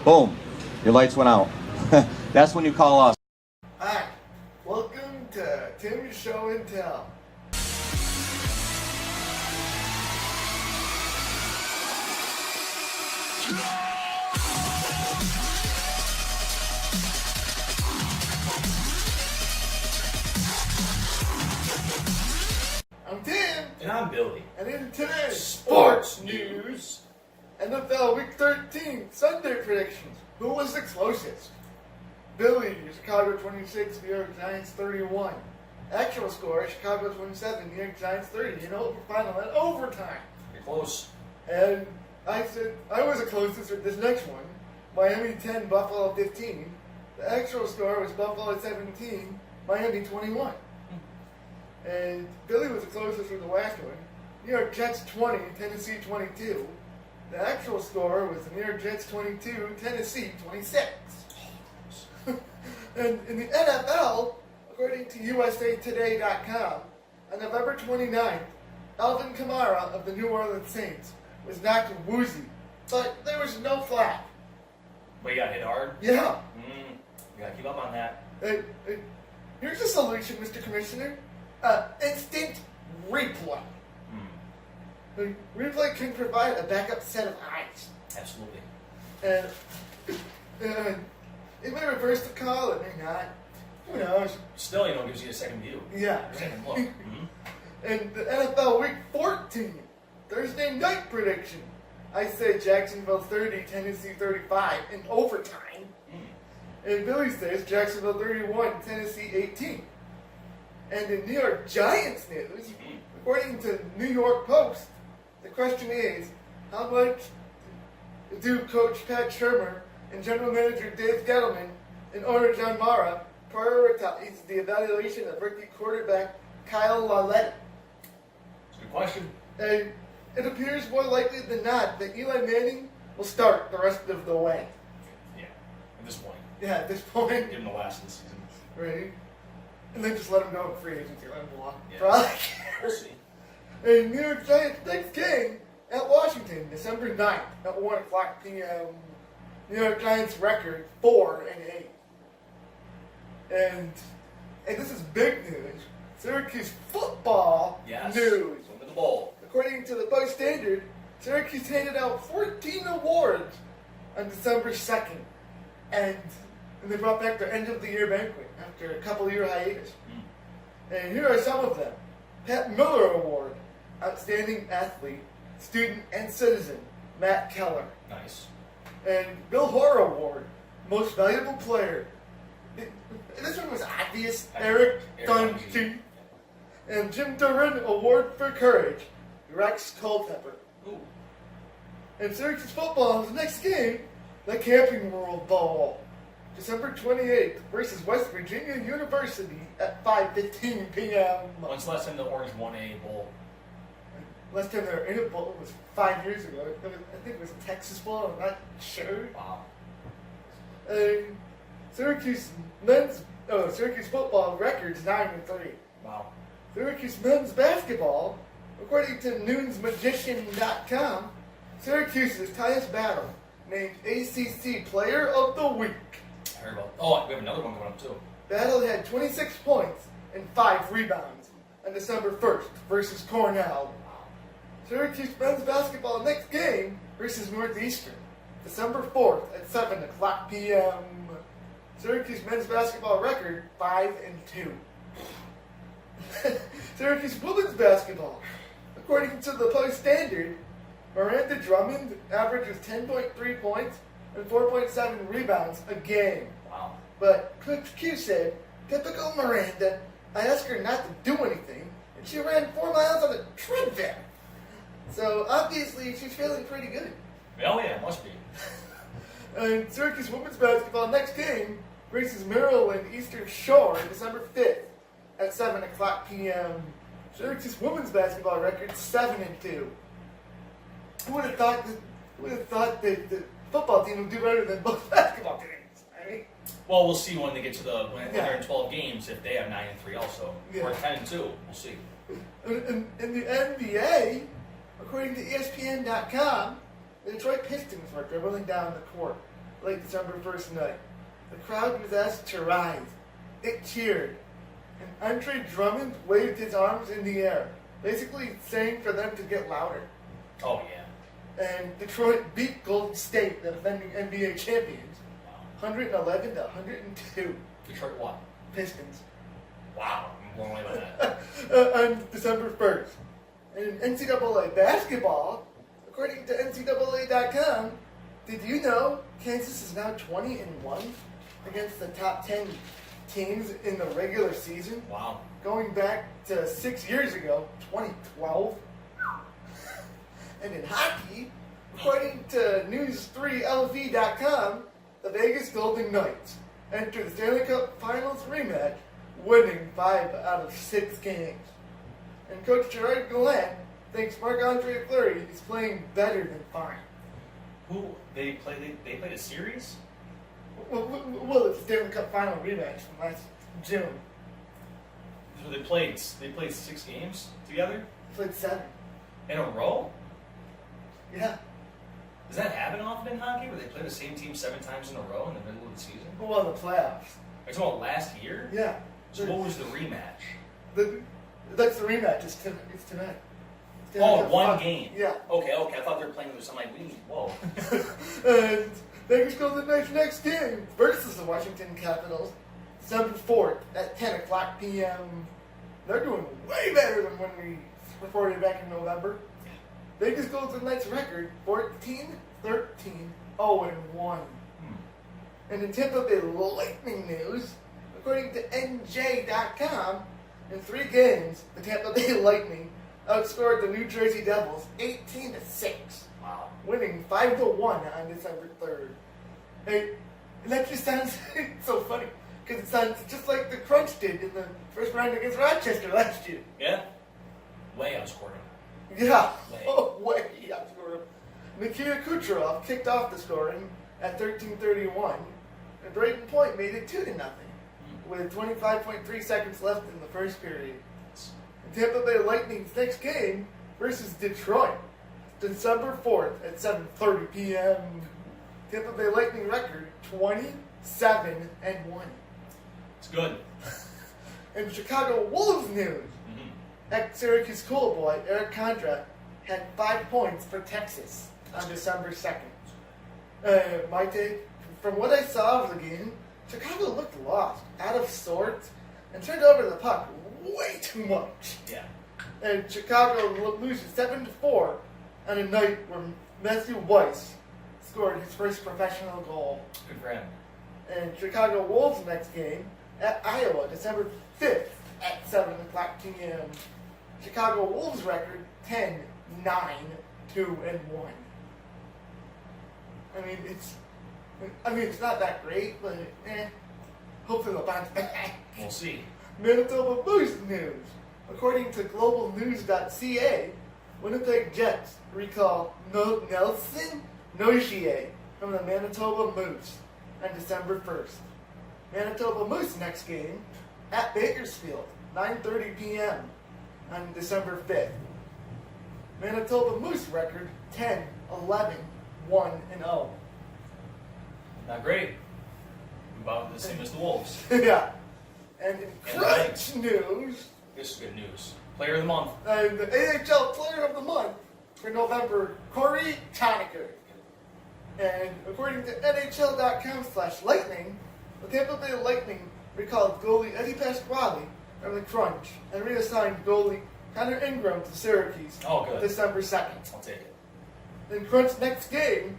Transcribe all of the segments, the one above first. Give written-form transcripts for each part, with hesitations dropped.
Boom, your lights went out. That's when you call us. Hi, welcome to Tim's Show and Tell. I'm Tim. And I'm Billy. And in today's sports news, NFL Week 13 Sunday predictions. Who was the closest? Billy, Chicago 26, New York Giants 31. Actual score, Chicago 27, New York Giants 30. You know, final at overtime. You're close. And I said I was the closest with this next one. Miami 10, Buffalo 15. The actual score was Buffalo 17, Miami 21. And Billy was the closest with the last one. New York Jets 20, Tennessee 22. The actual score was the New York Jets 22, Tennessee 26. And in the NFL, according to USAToday.com, on November 29th, Alvin Kamara of the New Orleans Saints was knocked woozy, but there was no flag. But you got hit hard? Yeah. You gotta keep up on that. Here's a solution, Mr. Commissioner. Instant replay. Replay can provide a backup set of eyes. Absolutely. And it may reverse the call, it may not. Who knows? Still, it gives you a second view. Yeah. Second look. And the NFL Week 14, Thursday night prediction. I say Jacksonville 30, Tennessee 35 in overtime. And Billy says Jacksonville 31, Tennessee 18. And in New York Giants news, according to New York Post, the question is, how much do Coach Pat Shermer and General Manager Dave Gettleman and owner John Mara prioritize the evaluation of rookie quarterback Kyle Lauletta? It's a good question. And it appears more likely than not that Eli Manning will start the rest of the way. Yeah, at this point. Yeah, at this point. Give him the last of the season. Right? And then just let him go in free agency, let him walk. Yeah. Probably. We'll see. And New York Giants next game at Washington, December 9th at 1 o'clock p.m. New York Giants record 4-8. And this is big news. Syracuse Football news. Swim to the bowl. According to the Post Standard, Syracuse handed out 14 awards on December 2nd. And they brought back their end of the year banquet after a couple year hiatus. And here are some of them. Pat Miller Award, Outstanding Athlete, Student and Citizen, Matt Keller. Nice. And Bill Hoare Award, Most Valuable Player. This one was obvious. Eric Dungy. And Jim Duran Award for Courage, Rex Culpepper. Ooh. And Syracuse Football's next game, the Camping World Bowl, December 28th versus West Virginia University at 5:15 p.m. When's the last time the Orange won a bowl? Last time they were in a bowl was 5 years ago. I think it was a Texas Bowl. I'm not sure. Wow. Syracuse Football records 9-3. Wow. Syracuse men's basketball, according to newsmagician.com, Syracuse's Tyus Battle named ACC Player of the Week. I heard about. Oh, we have another one coming up too. Battle had 26 points and 5 rebounds on December 1st versus Cornell. Syracuse men's basketball next game versus Northeastern, December 4th at 7 o'clock p.m. Syracuse men's basketball record 5-2. Syracuse women's basketball, according to the Post Standard, Miranda Drummond averages 10.3 points and 4.7 rebounds a game. Wow. But Coach Q said, typical Miranda, I asked her not to do anything, and she ran 4 miles on a treadmill. So obviously she's feeling pretty good. Oh yeah, must be. And Syracuse women's basketball next game versus Maryland Eastern Shore December 5th at 7 o'clock p.m. Syracuse women's basketball record 7-2. Who would have thought that the football team would do better than both basketball teams? I mean, Well, we'll see when they get to when they're in 12 games if they have 9-3 also, or 10-2. We'll see. In the NBA, according to ESPN.com, the Detroit Pistons were dribbling down the court late December 1st night. The crowd was asked to rise. It cheered. And Andre Drummond waved his arms in the air, basically saying for them to get louder. Oh, yeah. And Detroit beat Golden State, the defending NBA champions, 111 to 102. Detroit what? Pistons. Wow, I'm blown away by that. On December 1st. And in NCAA basketball, according to NCAA.com, did you know Kansas is now 20-1 against the top 10 teams in the regular season? Wow. Going back to 6 years ago, 2012. And in hockey, according to News3LV.com, the Vegas Golden Knights enter the Stanley Cup Finals rematch, winning 5 out of 6 games. And Coach Gerard Gallant thinks Marc-Andre Fleury is playing better than fine. Who they played? They played a series. Well, it's the Stanley Cup Final rematch from last June. So they played 6 games together Played 7. in a row. Yeah. Does that happen often in hockey, where they play the same team 7 times in a row in the middle of the season? Well, the playoffs. Are you talking about last year? Yeah. So what was the rematch? That's the rematch. It's tonight. Oh, one game. Yeah. Okay. I thought they were playing with something like we. Whoa. And Vegas Golden Knights next game versus the Washington Capitals, December 4th at 10 o'clock p.m. They're doing way better than when we reported back in November. Vegas Golden Knights record 14-13-0-1. And in Tampa Bay Lightning news, according to NJ.com, in 3 games, the Tampa Bay Lightning outscored the New Jersey Devils 18-6. Wow. Winning 5-1 on December 3rd. And that just sounds so funny, because it sounds just like the Crunch did in the first round against Rochester last year. Yeah. Way outscored him. Yeah, Way. way outscored him. Nikita Kucherov kicked off the scoring at 13:31, and Braden Point made it 2-0, with 25.3 seconds left in the first period. And Tampa Bay Lightning's next game versus Detroit, December 4th at 7:30 p.m. Tampa Bay Lightning record 27-1. It's good. And Chicago Wolves news. Ex-Syracuse Cool Boy Eric Condra had 5 points for Texas on December 2nd. My take, from what I saw of the game, Chicago looked lost, out of sorts, and turned over the puck way too much. Yeah. And Chicago loses 7-4 on a night where Matthew Weiss scored his first professional goal. Good for him. And Chicago Wolves next game at Iowa, December 5th at 7 o'clock p.m. Chicago Wolves record 10-9-2-1. I mean it's not that great, but hopefully they'll bounce back. We'll see. Manitoba Moose news. According to globalnews.ca, Winnipeg Jets recall Nelson Nogier from the Manitoba Moose on December 1st. Manitoba Moose next game at Bakersfield, 9:30 p.m. on December 5th. Manitoba Moose record 10-11-1-0. Not great. About the same as the Wolves. Yeah. And in And Crunch news, This is good news. Player of the month. the AHL Player of the Month for November, Corey Conacher. And according to NHL.com/Lightning, the Tampa Bay Lightning recalled goalie Eddie Pasquale from the Crunch and reassigned goalie Connor Ingram to Syracuse Oh, good. December 2nd. I'll take it. In Crunch next game,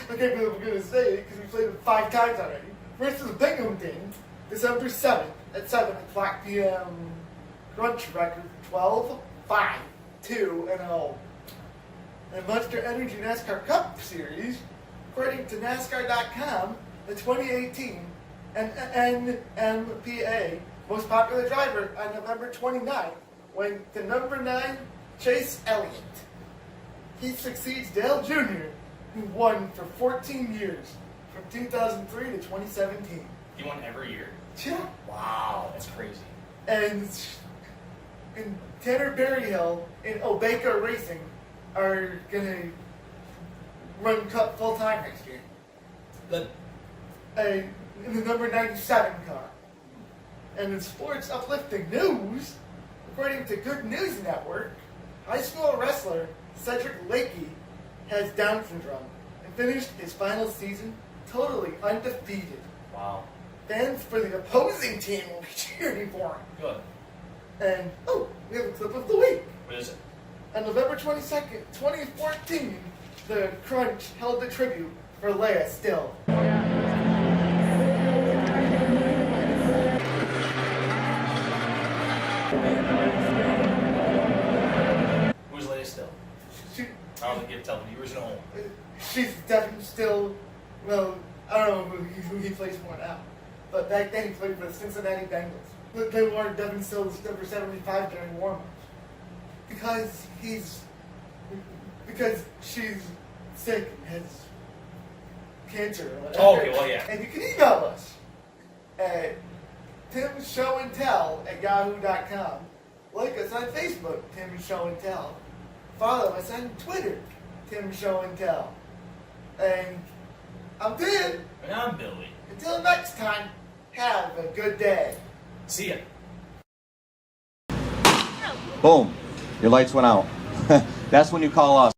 I can't believe I'm going to say it because we played it 5 times already, versus Binghamton, December 7th at 7 o'clock p.m. Crunch record 12-5-2-0. And Monster Energy NASCAR Cup Series, according to NASCAR.com, the 2018 NMPA most popular driver on November 29th went to number 9, Chase Elliott. He succeeds Dale Jr., who won for 14 years, from 2003 to 2017. He won every year. Yeah. Wow, that's crazy. And Tanner Berryhill and Obeka Racing are going to run Cup full time next year. in the number 97 car. And in sports uplifting news, according to Good News Network, high school wrestler Cedric Lakey has Down syndrome and finished his final season totally undefeated. Wow. Fans for the opposing team will be cheering for him. Good. And, we have a clip of the week. What is it? On November 22nd, 2014, the Crunch held a tribute for Leia Still. Who's Leia Still? I don't think you have to tell the viewers at home. She's definitely still, well, I don't know who he plays for now. But back then he played for the Cincinnati Bengals. But they wore Devin Still's number 75 during warm-ups. Because she's sick and has cancer or whatever. Oh, okay, well, yeah. And you can email us at timshowandtell@yahoo.com. Like us on Facebook, Tim Show and Tell. Follow us on Twitter, Tim Show and Tell. And I'm Tim. And I'm Billy. Until next time, have a good day. See ya. Boom. Your lights went out. That's when you call us.